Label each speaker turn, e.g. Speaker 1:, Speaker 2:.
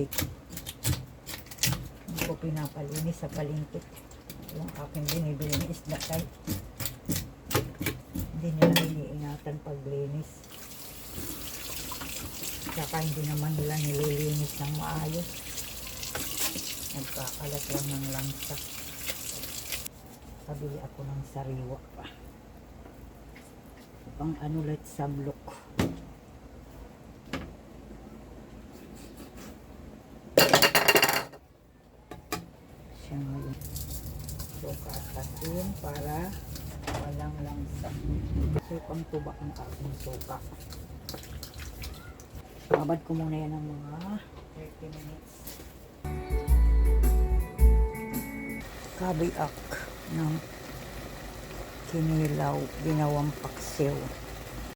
Speaker 1: palengke. Hindi ko pinapalinis sa palengke. Yung aking binibili ng isda kay hindi nila iniingatan paglinis. Saka hindi naman nila nililinis ng maayos. Nagkakalat lang ng langsa. Pabili ako ng sariwa pa. Pang anulat sablok. Siya ngayon. Sukatasin para walang langsa. Kasi pang tuba ang aking suka. Babad ko muna yan ng mga 30 minutes. Kabiak ng kinilaw, ginawang paksiw.